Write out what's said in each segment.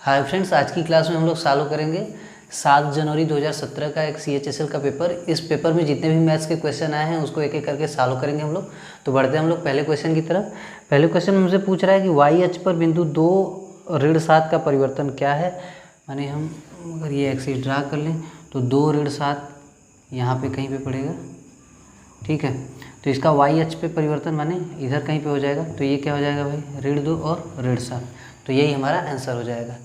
Hi friends, आज की class में हम लोग सॉल्व करेंगे 7 जनवरी 2017 का एक CHSL का पेपर। इस पेपर में जितने भी मैथ्स के क्वेश्चन आए हैं उसको एक एक करके सॉल्व करेंगे हम लोग। तो बढ़ते हैं हम लोग पहले क्वेश्चन की तरफ। पहले क्वेश्चन में हमसे पूछ रहा है कि वाई अक्ष पर बिंदु 2 ऋण 7 का परिवर्तन क्या है। माने हम अगर ये एक्सिस ड्रा कर लें तो 2 ऋण 7 यहाँ पे कहीं पे पड़ेगा, ठीक है। तो इसका वाई अक्ष पे परिवर्तन माने इधर कहीं पे हो जाएगा। तो ये क्या हो जाएगा भाई, ऋण 2 और ऋण 7। तो यही हमारा आंसर हो जाएगा।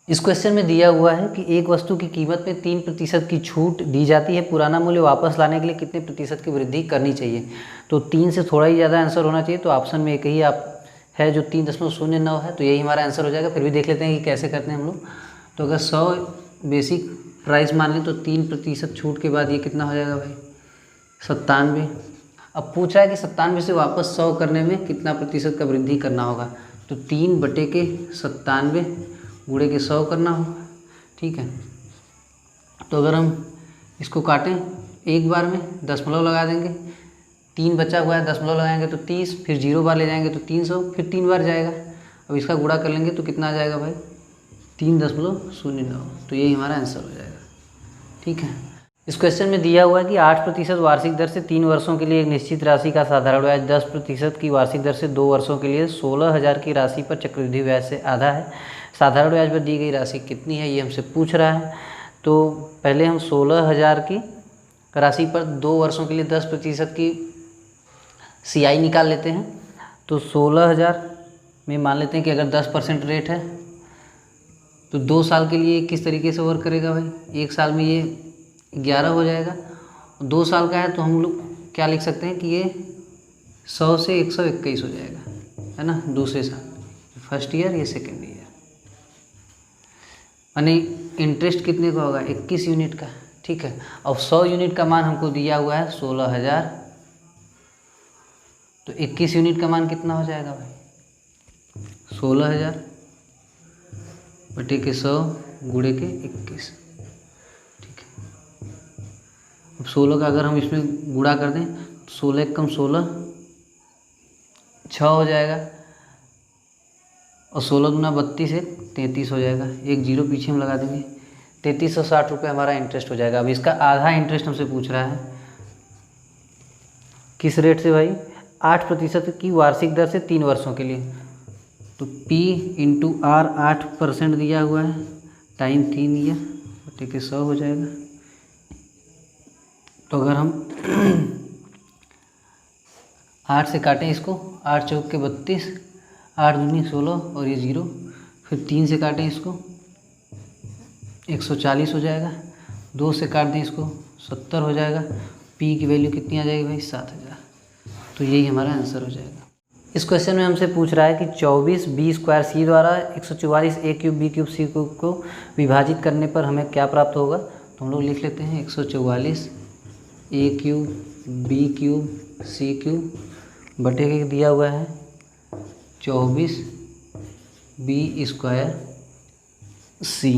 इस क्वेश्चन में दिया हुआ है कि एक वस्तु की कीमत में 3% की छूट दी जाती है, पुराना मूल्य वापस लाने के लिए कितने प्रतिशत की वृद्धि करनी चाहिए। तो 3 से थोड़ा ही ज़्यादा आंसर होना चाहिए। तो ऑप्शन में एक ही आप है जो 3.09 है। तो यही हमारा आंसर हो जाएगा। फिर भी देख लेते हैं कि कैसे करते हैं हम लोग। तो अगर 100 बेसिक प्राइस मान लें तो 3% छूट के बाद ये कितना हो जाएगा भाई, 97। अब पूछ रहा है कि 97 से वापस 100 करने में कितना प्रतिशत का वृद्धि करना होगा। तो 3/97 गुणे के 100 करना होगा, ठीक है। तो अगर हम इसको काटें एक बार में, दशमलव लगा देंगे, 3 बचा हुआ है, दशमलव लगाएंगे तो 30, फिर 0 बार ले जाएंगे तो 300, फिर 3 बार जाएगा। अब इसका गुणा कर लेंगे तो कितना आ जाएगा भाई, 3.09। तो यही हमारा आंसर हो जाएगा, ठीक है। इस क्वेश्चन में दिया हुआ है कि 8% वार्षिक दर से 3 वर्षों के लिए एक निश्चित राशि का साधारण ब्याज 10% की वार्षिक दर से 2 वर्षों के लिए 16,000 की राशि पर चक्रवृद्धि ब्याज से आधा है। साधारण ब्याज पर दी गई राशि कितनी है, ये हमसे पूछ रहा है। तो पहले हम 16,000 की राशि पर 2 वर्षों के लिए 10% की CI निकाल लेते हैं। तो 16,000 में मान लेते हैं कि अगर 10% रेट है तो 2 साल के लिए किस तरीके से वर्क करेगा भाई। 1 साल में ये 11 हो जाएगा। 2 साल का है तो हम लोग क्या लिख सकते हैं कि ये 100 से 121 हो जाएगा, है ना। दूसरे साल, फर्स्ट ईयर, ये सेकेंड ईयर। यानी इंटरेस्ट कितने का होगा, 21 यूनिट का, ठीक है। अब 100 यूनिट का मान हमको दिया हुआ है 16,000। तो 21 यूनिट का मान कितना हो जाएगा भाई, 16,000 बटे के 100 गुणे के 21, ठीक है। अब 16 का अगर हम इसमें गुणा कर दें, 16 कम 16 6 हो जाएगा, और 16 गुना 32 है 33 हो जाएगा। एक जीरो पीछे हम लगा देंगे, 3360 रुपये हमारा इंटरेस्ट हो जाएगा। अब इसका आधा इंटरेस्ट हमसे पूछ रहा है, किस रेट से भाई, 8% की वार्षिक दर से 3 वर्षों के लिए। तो P × R 8% दिया हुआ है, टाइम 3 ईयर बटे के 100 हो जाएगा। तो अगर हम 8 से काटें इसको, 8 चौक के 32, 8 दूनी 16 और ये 0, फिर 3 से काटें इसको 140 हो जाएगा। 2 से काट दें इसको 70 हो जाएगा। P की वैल्यू कितनी आ जाएगी भाई, 7,000। तो यही हमारा आंसर हो जाएगा। इस क्वेश्चन में हमसे पूछ रहा है कि 24 B² C द्वारा 144 A³ B³ C³ को विभाजित करने पर हमें क्या प्राप्त होगा। तो हम लोग लिख लेते हैं 144 A³ B³ C³ बटे के दिया हुआ है 24 B² C।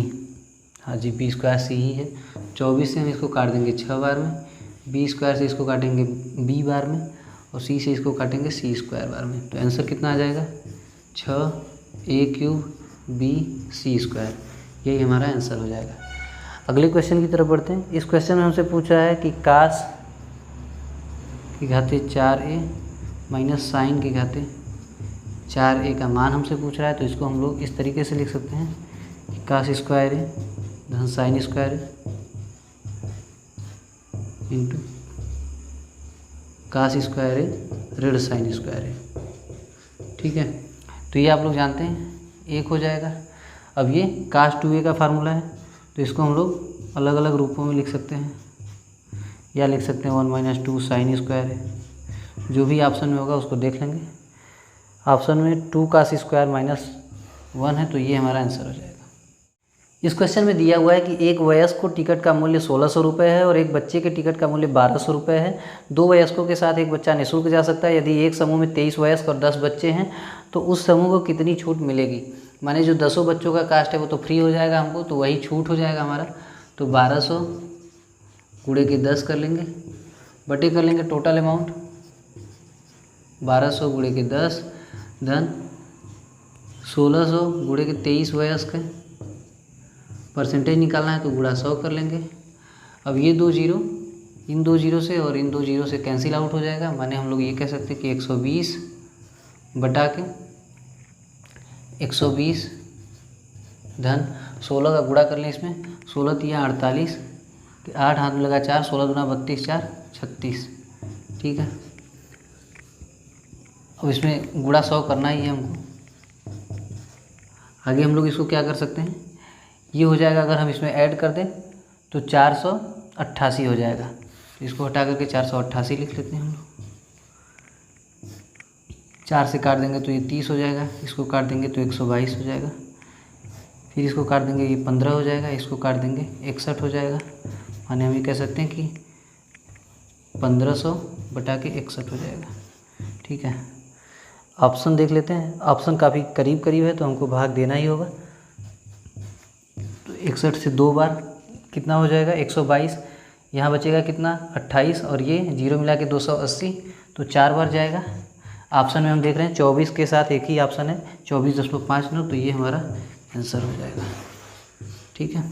हाँ जी, B² C ही है। 24 से हम इसको काट देंगे 6 बार में, B² से इसको काटेंगे B बार में, और C से इसको काटेंगे C² बार में। तो आंसर कितना आ जाएगा, 6 A³ B C²। यही हमारा आंसर हो जाएगा। अगले क्वेश्चन की तरफ बढ़ते हैं। इस क्वेश्चन में हमसे पूछ रहा है कि cos की घाते 4A माइनस साइन की घाते 4A का मान हमसे पूछ रहा है। तो इसको हम लोग इस तरीके से लिख सकते हैं कि cos² A धन sin² इंटू cos² A ऋण sin² A, ठीक है। तो ये आप लोग जानते हैं 1 हो जाएगा। अब ये cos 2A का फार्मूला है, तो इसको हम लोग अलग अलग रूपों में लिख सकते हैं, या लिख सकते हैं 1 - 2 sin² A। जो भी ऑप्शन में होगा उसको देख लेंगे। ऑप्शन में 2 cos² -1 है, तो ये हमारा आंसर हो जाएगा। इस क्वेश्चन में दिया हुआ है कि एक वयस्क को टिकट का मूल्य 1600 रुपये है और एक बच्चे के टिकट का मूल्य 1200 रुपये है। 2 वयस्कों के साथ एक बच्चा निःशुल्क जा सकता है। यदि एक समूह में 23 वयस्क और 10 बच्चे हैं तो उस समूह को कितनी छूट मिलेगी। माने जो 10 बच्चों का कास्ट है वो तो फ्री हो जाएगा हमको, तो वही छूट हो जाएगा हमारा। तो 1200 गुणे के 10 कर लेंगे, बटे कर लेंगे टोटल अमाउंट 1200 गुणे के 10 धन 1600 गुणे के 23 वयस्क है परसेंटेज निकालना है तो गुणा 100 कर लेंगे। अब ये 2 जीरो इन 2 जीरो से और इन 2 जीरो से कैंसिल आउट हो जाएगा, माने हम लोग ये कह सकते हैं कि 120 बटा के 120 धन 16 का गुणा कर लें इसमें, 16 तिया 48, 8 हाथ में लगा 4, 16 दूना 32, 4 36। ठीक है, अब इसमें गुणा 100 करना ही है हमको। आगे हम लोग इसको क्या कर सकते हैं, ये हो जाएगा अगर हम इसमें ऐड कर दें तो 488 हो जाएगा। तो इसको हटा करके 488 लिख लेते हैं हम लोग। 4 से काट देंगे तो ये 30 हो जाएगा, इसको काट देंगे तो 122 हो जाएगा, फिर इसको काट देंगे ये 15 हो जाएगा, इसको काट देंगे 61 हो जाएगा। माने हम ये कह सकते हैं कि 1500 बटा के 61 हो जाएगा। ठीक है, ऑप्शन देख लेते हैं। ऑप्शन काफ़ी करीब करीब है तो हमको भाग देना ही होगा। तो 61 से 2 बार कितना हो जाएगा 122, यहाँ बचेगा कितना 28 और ये जीरो मिला के 280, तो 4 बार जाएगा। ऑप्शन में हम देख रहे हैं 24 के साथ एक ही ऑप्शन है 24.59, तो ये हमारा आंसर हो जाएगा। ठीक है,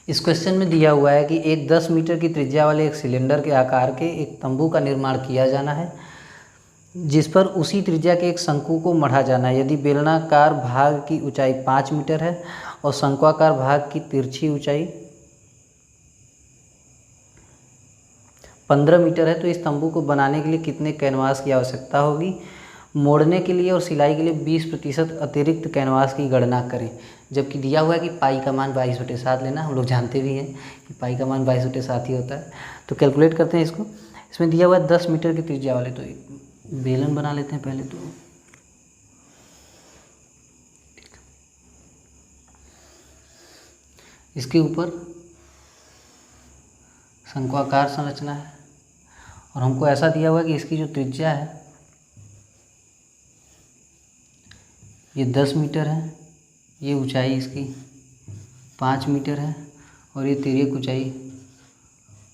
इस क्वेश्चन में दिया हुआ है कि एक 10 मीटर की त्रिज्या वाले एक सिलेंडर के आकार के एक तंबू का निर्माण किया जाना है जिस पर उसी त्रिज्या के एक शंकु को मढ़ा जाना है। यदि बेलनाकार भाग की ऊंचाई 5 मीटर है और शंक्वाकार भाग की तिरछी ऊंचाई 15 मीटर है तो इस तंबू को बनाने के लिए कितने कैनवास की आवश्यकता होगी। मोड़ने के लिए और सिलाई के लिए 20% अतिरिक्त कैनवास की गणना करें। जबकि दिया हुआ है कि पाई का मान 22/7 लेना, हम लोग जानते भी हैं कि पाई का मान 22/7 ही होता है। तो कैलकुलेट करते हैं इसको। इसमें दिया हुआ है 10 मीटर की त्रिज्या वाले, तो एक बेलन बना लेते हैं पहले। तो इसके ऊपर शंक्वाकार संरचना है और हमको ऐसा दिया हुआ है कि इसकी जो त्रिज्या है ये 10 मीटर है, ये ऊंचाई इसकी 5 मीटर है और ये तिर्यक ऊंचाई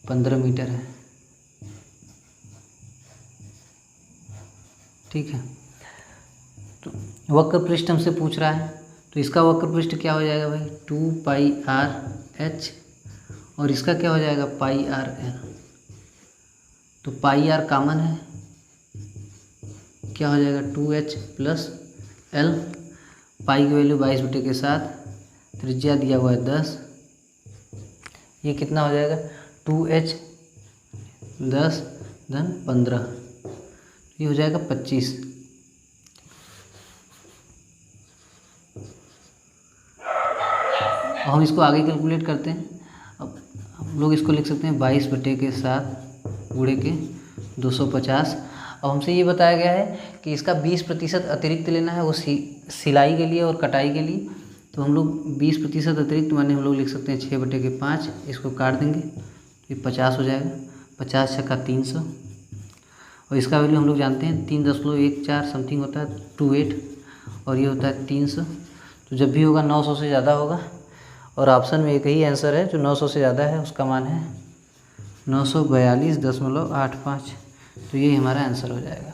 15 मीटर है। ठीक है, तो वक्र पृष्ठ हमसे पूछ रहा है, तो इसका वक्र पृष्ठ क्या हो जाएगा भाई 2πr/h और इसका क्या हो जाएगा πr/l। तो πr कॉमन है, क्या हो जाएगा 2h + l। पाई की वैल्यू 22/7, त्रिज्या दिया हुआ है 10, ये कितना हो जाएगा 2h 10 धन 15, ये हो जाएगा 25। अब हम इसको आगे कैलकुलेट करते हैं। अब हम लोग इसको लिख सकते हैं 22/7 गुणे के 250। अब हमसे ये बताया गया है कि इसका 20% अतिरिक्त लेना है, वो सिलाई के लिए और कटाई के लिए। तो हम लोग 20% अतिरिक्त माने हम लोग लिख सकते हैं 6/5, इसको काट देंगे ये 50 हो जाएगा, 50 छक्का 300 और इसका वैल्यू हम लोग जानते हैं 3.14 समथिंग होता है 28 और ये होता है 300। तो जब भी होगा 900 से ज़्यादा होगा और ऑप्शन में एक ही आंसर है जो 900 से ज़्यादा है, उसका मान है 942.85। तो ये हमारा आंसर हो जाएगा।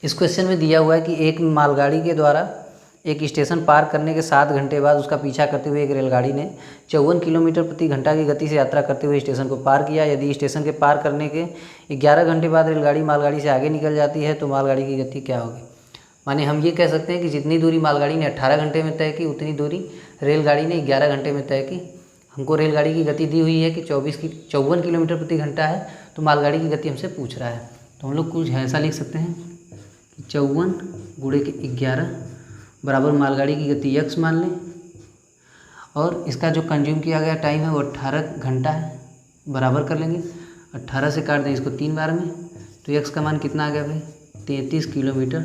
इस क्वेश्चन में दिया हुआ है कि एक मालगाड़ी के द्वारा एक स्टेशन पार करने के 7 घंटे बाद उसका पीछा करते हुए एक रेलगाड़ी ने 54 किलोमीटर प्रति घंटा की गति से यात्रा करते हुए स्टेशन को पार किया। यदि स्टेशन के पार करने के 11 घंटे बाद रेलगाड़ी मालगाड़ी से आगे निकल जाती है तो मालगाड़ी की गति क्या होगी। माने हम ये कह सकते हैं कि जितनी दूरी मालगाड़ी ने 18 घंटे में तय की उतनी दूरी रेलगाड़ी ने 11 घंटे में तय की। हमको रेलगाड़ी की गति दी हुई है कि 54 किलोमीटर प्रति घंटा है, तो मालगाड़ी की गति हमसे पूछ रहा है। तो हम लोग कुछ ऐसा लिख सकते हैं कि 54 गुणे के 11 बराबर मालगाड़ी की गति x मान लें और इसका जो कंज्यूम किया गया टाइम है वो 18 घंटा है, बराबर कर लेंगे। 18 से काट दें इसको 3 बार में, तो x का मान कितना आ गया भाई 33 किलोमीटर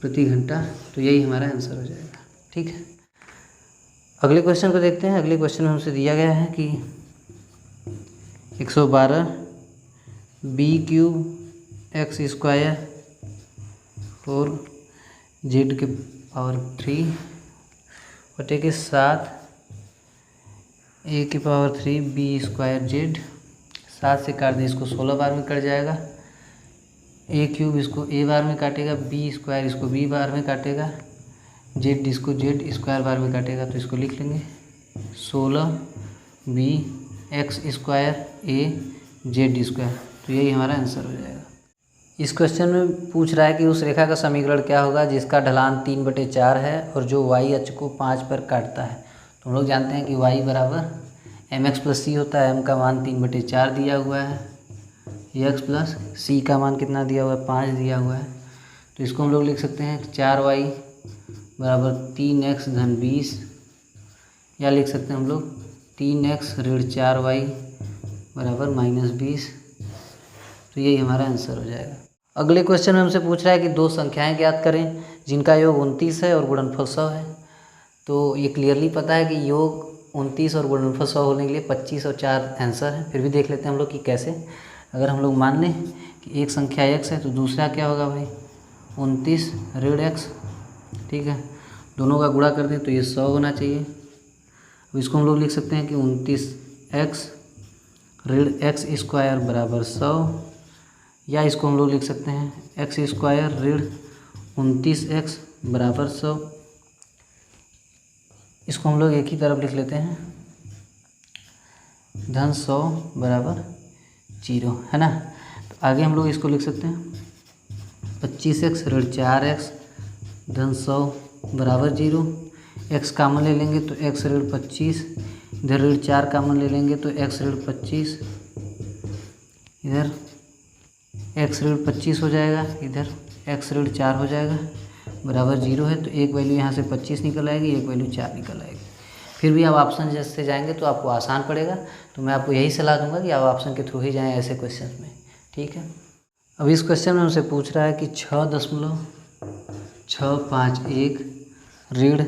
प्रति घंटा। तो यही हमारा आंसर हो जाएगा। ठीक है, अगले क्वेश्चन को देखते हैं। अगले क्वेश्चन में हमसे दिया गया है कि 112 b³ x² और z³ बटे के 7 a³ b² z। 7 से काट दें इसको 16 बार में कट जाएगा। a³ इसको a बार में काटेगा, b² इसको b बार में काटेगा, z इसको z² बार में काटेगा। तो इसको लिख लेंगे 16b एक्स स्क्वायर ए जेड स्क्वायर। तो यही हमारा आंसर हो जाएगा। इस क्वेश्चन में पूछ रहा है कि उस रेखा का समीकरण क्या होगा जिसका ढलान 3/4 है और जो y अक्ष को 5 पर काटता है। तो हम लोग जानते हैं कि y बराबर mx प्लस सी होता है। m का मान 3/4 दिया हुआ है, x प्लस सी का मान कितना दिया हुआ है, 5 दिया हुआ है। तो इसको हम लोग लिख सकते हैं 4y बराबर 3x धन 20, या लिख सकते हैं हम लोग 3x ऋण 4y बराबर -20। तो यही हमारा आंसर हो जाएगा। अगले क्वेश्चन में हमसे पूछ रहा है कि दो संख्याएं ज्ञात करें जिनका योग 29 है और गुणनफल 100 है। तो ये क्लियरली पता है कि योग 29 और गुणनफल 100 होने के लिए 25 और 4 आंसर है। फिर भी देख लेते हैं हम लोग कि कैसे। अगर हम लोग मान लें कि एक संख्या x है तो दूसरा क्या होगा भाई, 29 ऋण x, ठीक है। दोनों का गुणा कर दें तो ये 100 होना चाहिए। अब इसको हम लोग लिख सकते हैं कि 29x ऋण x स्क्वायर बराबर 100, या इसको हम लोग लिख सकते हैं x स्क्वायर ऋण 29x बराबर 100। इसको हम लोग एक ही तरफ लिख लेते हैं, धन 100 बराबर 0, है ना। तो आगे हम लोग इसको लिख सकते हैं 25x ऋण 4x धन 100 बराबर 0। x कामन ले लेंगे तो x ऋण 25, इधर ऋण 4 कामन ले लेंगे तो x ऋण 25, इधर x ऋण 25 हो जाएगा, इधर x ऋण 4 हो जाएगा, बराबर 0 है। तो एक वैल्यू यहाँ से 25 निकल आएगी, एक वैल्यू 4 निकल आएगी। फिर भी आप ऑप्शन जैसे जाएंगे तो आपको आसान पड़ेगा। तो मैं आपको यही सलाह दूंगा कि आप ऑप्शन के थ्रू ही जाएं ऐसे क्वेश्चन में, ठीक है। अब इस क्वेश्चन में हमसे पूछ रहा है कि 6.651 ऋण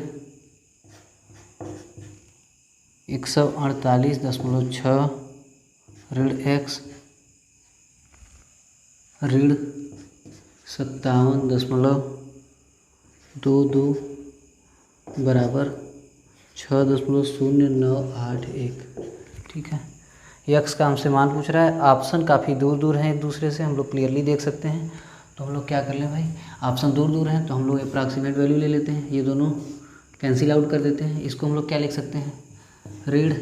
148.6 ऋण x ऋण 57.22 बराबर 6.0981, ठीक है। यक्स का हमसे मान पूछ रहा है। ऑप्शन काफ़ी दूर दूर हैं एक दूसरे से, हम लोग क्लियरली देख सकते हैं। तो हम लोग क्या कर लें भाई, ऑप्शन दूर दूर हैं तो हम लोग अप्रॉक्सीमेट वैल्यू ले लेते हैं, ये दोनों कैंसिल आउट कर देते हैं। इसको हम लोग क्या लिख सकते हैं, ऋण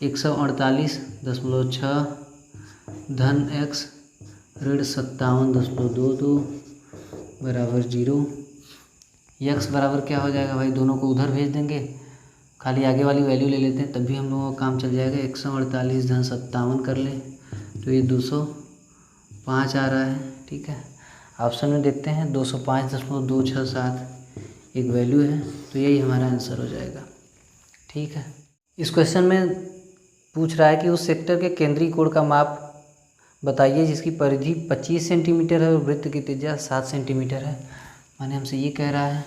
148.6 धन x ऋण 57.22 बराबर 0। यक्स बराबर क्या हो जाएगा भाई, दोनों को उधर भेज देंगे, खाली आगे वाली वैल्यू ले लेते हैं, तब भी हम लोगों का काम चल जाएगा। 148 धन 57 कर ले तो ये 205 आ रहा है, ठीक है। ऑप्शन में देखते हैं 205.267 एक वैल्यू है, तो यही हमारा आंसर हो जाएगा, ठीक है। इस क्वेश्चन में पूछ रहा है कि उस सेक्टर के केंद्रीय कोण का माप बताइए जिसकी परिधि 25 सेंटीमीटर है और वृत्त की त्रिज्या 7 सेंटीमीटर है। माने हमसे ये कह रहा है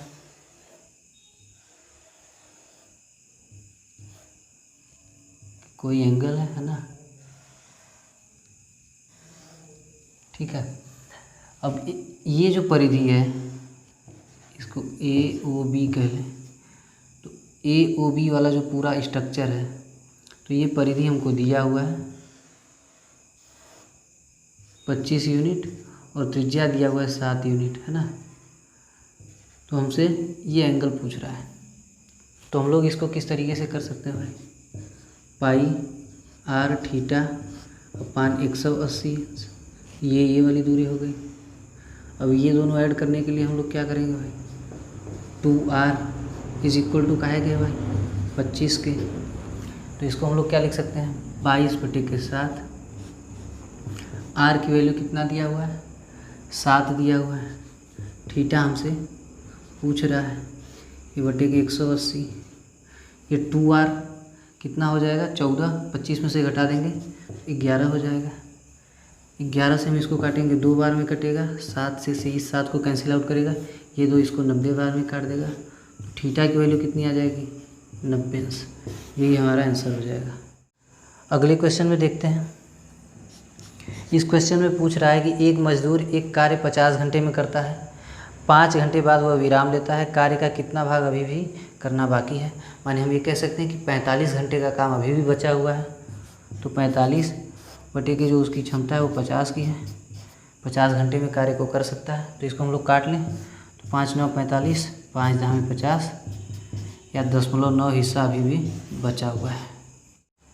कोई एंगल है ना, ठीक है। अब ये जो परिधि है इसको AOB कह लें। तो AOB वाला जो पूरा स्ट्रक्चर है, तो ये परिधि हमको दिया हुआ है 25 यूनिट और त्रिज्या दिया हुआ है 7 यूनिट, है ना। तो हमसे ये एंगल पूछ रहा है, तो हम लोग इसको किस तरीके से कर सकते हैं भाई, पाई r थीटा अपान 180, ये वाली दूरी हो गई। अब ये दोनों ऐड करने के लिए हम लोग क्या करेंगे भाई, 2r इज इक्वल टू काहे गए भाई 25 के। तो इसको हम लोग क्या लिख सकते हैं, 22/7। r की वैल्यू कितना दिया हुआ है, 7 दिया हुआ है। थीटा हमसे पूछ रहा है, ये बटे के 180, ये 2r कितना हो जाएगा 14, 25 में से घटा देंगे 11 हो जाएगा। 11 से हम इसको काटेंगे 2 बार में कटेगा, 7 से इस 7 को कैंसिल आउट करेगा, ये 2 इसको 90 बार में काट देगा। थीटा की वैल्यू कितनी आ जाएगी 90 अंश। यही हमारा आंसर हो जाएगा। अगले क्वेश्चन में देखते हैं। इस क्वेश्चन में पूछ रहा है कि एक मजदूर एक कार्य 50 घंटे में करता है, 5 घंटे बाद वह विराम लेता है, कार्य का कितना भाग अभी भी करना बाकी है। माने हम ये कह सकते हैं कि 45 घंटे का काम अभी भी बचा हुआ है। तो 45 बटे की जो उसकी क्षमता है वो 50 की है, 50 घंटे में कार्य को कर सकता है। तो इसको हम लोग काट लें, तो 5 9 45, 5 10 में 50, या 0.9 हिस्सा अभी भी बचा हुआ है।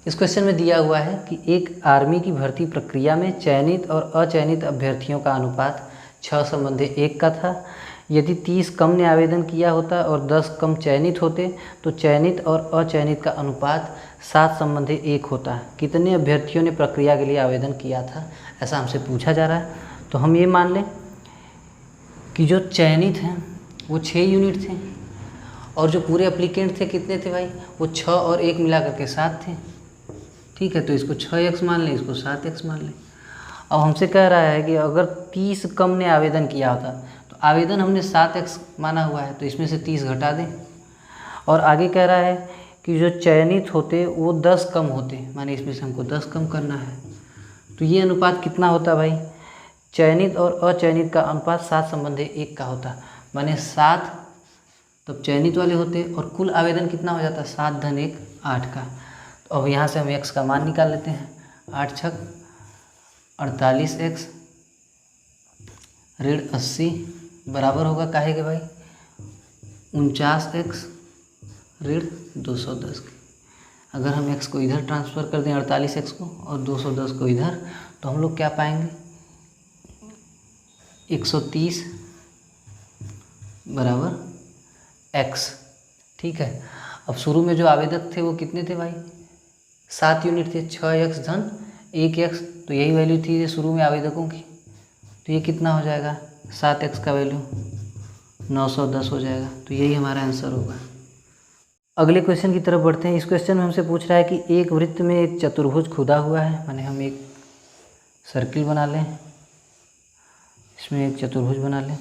इस क्वेश्चन में दिया हुआ है कि एक आर्मी की भर्ती प्रक्रिया में चयनित और अचयनित अभ्यर्थियों का अनुपात 6:1 का था। यदि 30 कम ने आवेदन किया होता और 10 कम चयनित होते तो चयनित और अचयनित का अनुपात 7:1 होता। कितने अभ्यर्थियों ने प्रक्रिया के लिए आवेदन किया था, ऐसा हमसे पूछा जा रहा है। तो हम ये मान लें कि जो चयनित हैं वो 6 यूनिट थे और जो पूरे एप्लीकेंट थे कितने थे भाई, वो 6 और 1 मिला करके 7 थे। ठीक है, तो इसको 6x मान लें, इसको 7x मान लें। अब हमसे कह रहा है कि अगर 30 कम ने आवेदन किया होता, तो आवेदन हमने 7x माना हुआ है, तो इसमें से 30 घटा दें। और आगे कह रहा है कि जो चयनित होते वो 10 कम होते, माने इसमें से हमको 10 कम करना है। तो ये अनुपात कितना होता भाई, चयनित और अचयनित का अनुपात 7:1 का होता। माने 7 तब चयनित वाले होते और कुल आवेदन कितना हो जाता, 7-1 8 का। तो अब यहाँ से हम x का मान निकाल लेते हैं। 8 छक 48x ऋण 80 बराबर होगा काहे के भाई 49x ऋण 210 के। अगर हम x को इधर ट्रांसफ़र कर दें 48x को और 210 को इधर, तो हम लोग क्या पाएंगे 130 बराबर x। ठीक है, अब शुरू में जो आवेदक थे वो कितने थे भाई, 7 यूनिट थे, 6x धन 1x, तो यही वैल्यू थी शुरू में आवेदकों की। तो ये कितना हो जाएगा, 7x का वैल्यू 910 हो जाएगा। तो यही हमारा आंसर होगा। अगले क्वेश्चन की तरफ बढ़ते हैं। इस क्वेश्चन में हमसे पूछ रहा है कि एक वृत्त में एक चतुर्भुज खुदा हुआ है, माने हम एक सर्किल बना लें, इसमें एक चतुर्भुज बना लें।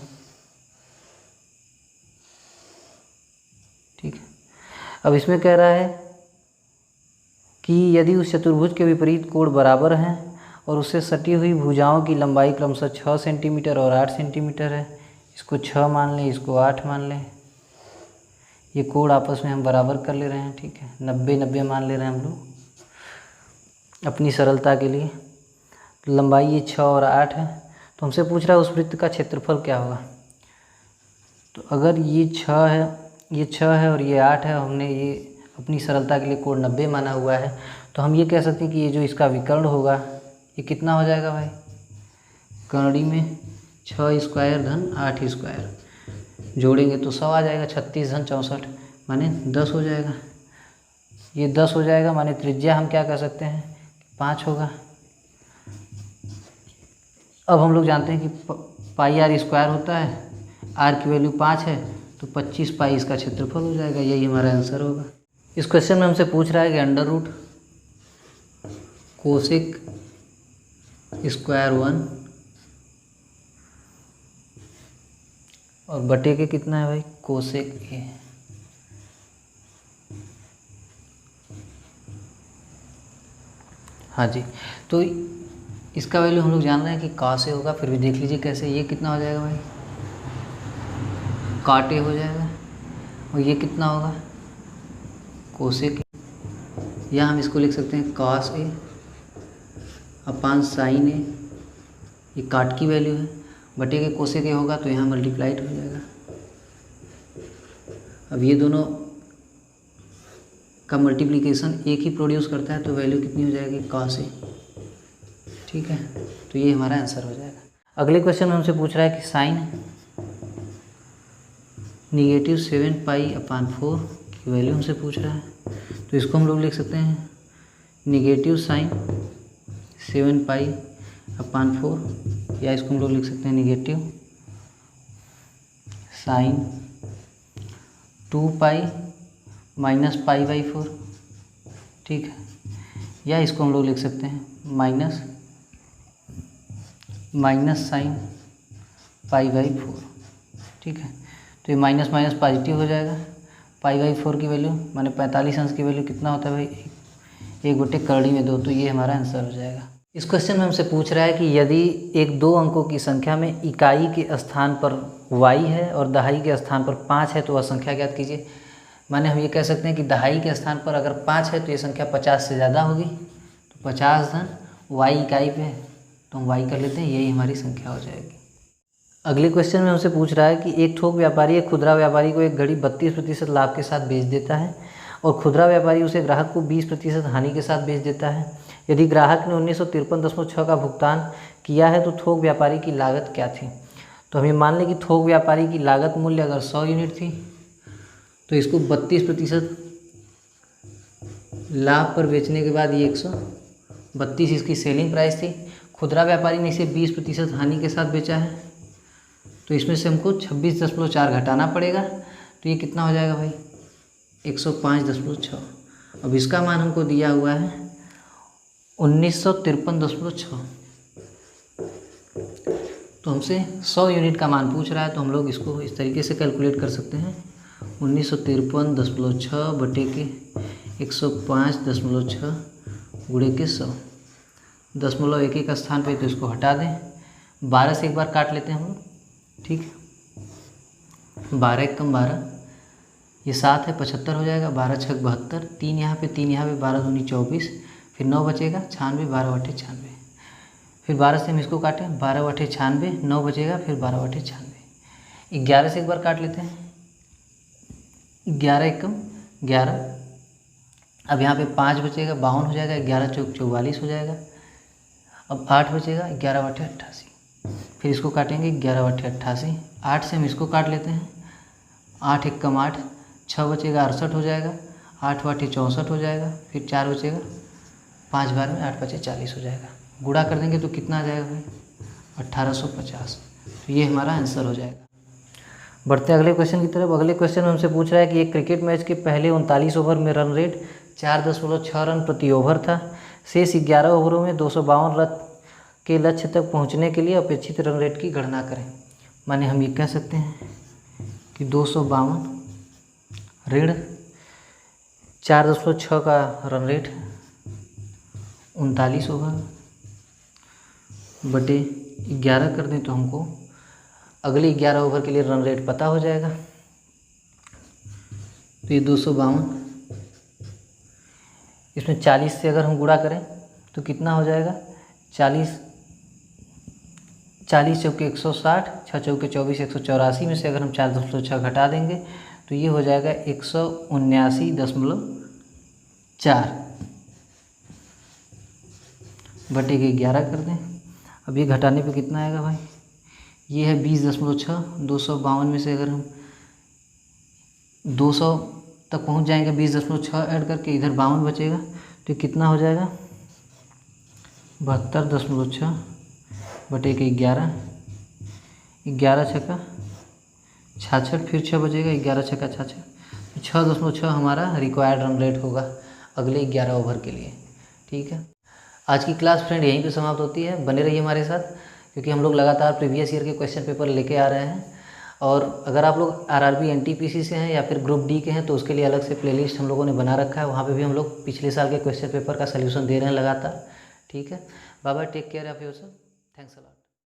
ठीक है, अब इसमें कह रहा है कि यदि उस चतुर्भुज के विपरीत कोण बराबर हैं और उससे सटी हुई भुजाओं की लंबाई क्रमशः 6 सेंटीमीटर और 8 सेंटीमीटर है, इसको 6 मान लें, इसको 8 मान लें। ये कोण आपस में हम बराबर कर ले रहे हैं। ठीक है, 90-90 मान ले रहे हैं हम लोग अपनी सरलता के लिए। लंबाई ये 6 और 8 है। तो हमसे पूछ रहा है उस वृत्त का क्षेत्रफल क्या होगा। तो अगर ये 6 है, ये 6 है और ये 8 है, हमने ये अपनी सरलता के लिए कोण 90 माना हुआ है, तो हम ये कह सकते हैं कि ये जो इसका विकर्ण होगा ये कितना हो जाएगा भाई, कर्णी में 6 स्क्वायर धन 8 स्क्वायर जोड़ेंगे तो 100 आ जाएगा, 36 धन 64 माने 10 हो जाएगा। ये 10 हो जाएगा, माने त्रिज्या हम क्या कह सकते हैं 5 होगा। अब हम लोग जानते हैं कि पाई आर स्क्वायर होता है, आर की वैल्यू 5 है, तो 25 पाई इसका क्षेत्रफल हो जाएगा। यही हमारा आंसर होगा। इस क्वेश्चन में हमसे पूछ रहा है कि अंडर रूट कोसेक स्क्वायर 1 और बटे के कितना है भाई कोसेक ए। हाँ जी, तो इसका वैल्यू हम लोग जान रहे हैं कि का से होगा, फिर भी देख लीजिए कैसे। ये कितना हो जाएगा भाई काटे हो जाएगा, और ये कितना होगा कोसेक, या हम इसको लिख सकते हैं कॉस ए अपान साइन ए। ये काट की वैल्यू है, बटे के कोसेक ए होगा तो यहाँ मल्टीप्लाइड हो जाएगा। अब ये दोनों का मल्टीप्लिकेशन एक ही प्रोड्यूस करता है, तो वैल्यू कितनी हो जाएगी कॉस ए। ठीक है, तो ये हमारा आंसर हो जाएगा। अगले क्वेश्चन में हमसे पूछ रहा है कि साइन -7 पाई अपान 4 की वैल्यू हमसे पूछ रहा है। तो इसको हम लोग लिख सकते हैं नेगेटिव साइन 7 पाई अपान 4, या इसको हम लोग लिख सकते हैं नेगेटिव साइन 2 पाई माइनस पाई/4। ठीक है, या इसको हम लोग लिख सकते हैं माइनस साइन पाई/4। ठीक है, तो ये माइनस माइनस पॉजिटिव हो जाएगा। पाई/4 की वैल्यू माने 45 अंश की वैल्यू कितना होता है भाई 1/2 तो ये हमारा आंसर हो जाएगा। इस क्वेश्चन में हमसे पूछ रहा है कि यदि एक 2 अंकों की संख्या में इकाई के स्थान पर y है और दहाई के स्थान पर 5 है, तो वह संख्या ज्ञात कीजिए। माने हम ये कह सकते हैं कि दहाई के स्थान पर अगर 5 है तो ये संख्या 50 से ज़्यादा होगी, तो 50 धन y इकाई पे है, तो हम y कर लेते हैं, यही हमारी संख्या हो जाएगी। अगले क्वेश्चन में हमसे पूछ रहा है कि एक थोक व्यापारी एक खुदरा व्यापारी को एक घड़ी 32% लाभ के साथ बेच देता है और खुदरा व्यापारी उसे ग्राहक को 20% हानि के साथ बेच देता है। यदि ग्राहक ने 1953.6 का भुगतान किया है तो थोक व्यापारी की लागत क्या थी। तो हम ये मान लें कि थोक व्यापारी की लागत मूल्य अगर 100 यूनिट थी तो इसको 32% लाभ पर बेचने के बाद ये 132 इसकी सेलिंग प्राइस थी। खुदरा व्यापारी ने इसे 20% हानि के साथ बेचा है तो इसमें से हमको 26.4 घटाना पड़ेगा। तो ये कितना हो जाएगा भाई 105.6। अब इसका मान हमको दिया हुआ है 1953.6। तो हमसे 100 यूनिट का मान पूछ रहा है तो हम लोग इसको इस तरीके से कैलकुलेट कर सकते हैं 1953.6 बटे के 105.6 गुणे के 100। दशमलव एक एक स्थान पे तो इसको हटा दें। 12 से एक बार काट लेते हैं हम लोग, ठीक है। 12 एकम 12, ये 7 है 75 हो जाएगा। 12 छक 72, 3 यहाँ पे 3 यहाँ पे, 12 दूनी 24, फिर 9 बचेगा 96, 12 बटे 96। फिर 12 से हम इसको काटें 12 बटे 96, 9 बचेगा फिर 12 बटे 96। 11 से एक बार काट लेते हैं 11 एकम 11। अब यहाँ पे 5 बचेगा 52 हो जाएगा, 11 चौक 44 हो जाएगा। अब 8 बचेगा 11 बटे 88, फिर इसको काटेंगे 11 बटे 88। 8 से हम इसको काट लेते हैं 8 एकम 8, 6 बचेगा 68 हो जाएगा, 8 बटे 64 हो जाएगा, फिर 4 बचेगा, 5 बार में 8 बचे 40 हो जाएगा। गुणा कर देंगे तो कितना आ जाएगा भाई 1850। तो ये हमारा आंसर हो जाएगा। बढ़ते अगले क्वेश्चन की तरफ। अगले क्वेश्चन में हमसे पूछ रहा है कि एक क्रिकेट मैच के पहले 39 ओवर में रन रेट 4.6 रन प्रति ओवर था। शेष 11 ओवरों में 252 रन के लक्ष्य तक पहुंचने के लिए अपेक्षित रन रेट की गणना करें। माने हम ये कह सकते हैं कि 252 ऋण 4.6 का रन रेट 39 ओवर बटे 11 कर दें तो हमको अगले 11 ओवर के लिए रन रेट पता हो जाएगा। तो ये 252, इसमें 40 से अगर हम गुणा करें तो कितना हो जाएगा 40 चौके 160, 6 चौके 24, 184 में से अगर हम 4.6 घटा देंगे तो ये हो जाएगा 179.4 बटे के 11 कर दें। अब ये घटाने पे कितना आएगा भाई, ये है 20.6। 252 में से अगर हम 200 तक पहुंच जाएंगे 20.6 ऐड करके, इधर 52 बचेगा तो कितना हो जाएगा 72.6 बटे के 11, 11 छक्का 66, फिर 6 बचेगा, 11 छक्का 66, 6.6 हमारा रिक्वायर्ड रन रेट होगा अगले 11 ओवर के लिए। ठीक है, आज की क्लास फ्रेंड यहीं पे समाप्त होती है। बने रहिए हमारे साथ क्योंकि हम लोग लगातार प्रीवियस ईयर के क्वेश्चन पेपर लेके आ रहे हैं। और अगर आप लोग आरआरबी एनटीपीसी से हैं या फिर ग्रुप डी के हैं तो उसके लिए अलग से प्लेलिस्ट हम लोगों ने बना रखा है, वहाँ पे भी हम लोग पिछले साल के क्वेश्चन पेपर का सलूशन दे रहे हैं लगातार। ठीक है, bye bye, take care of yourself, thanks a lot.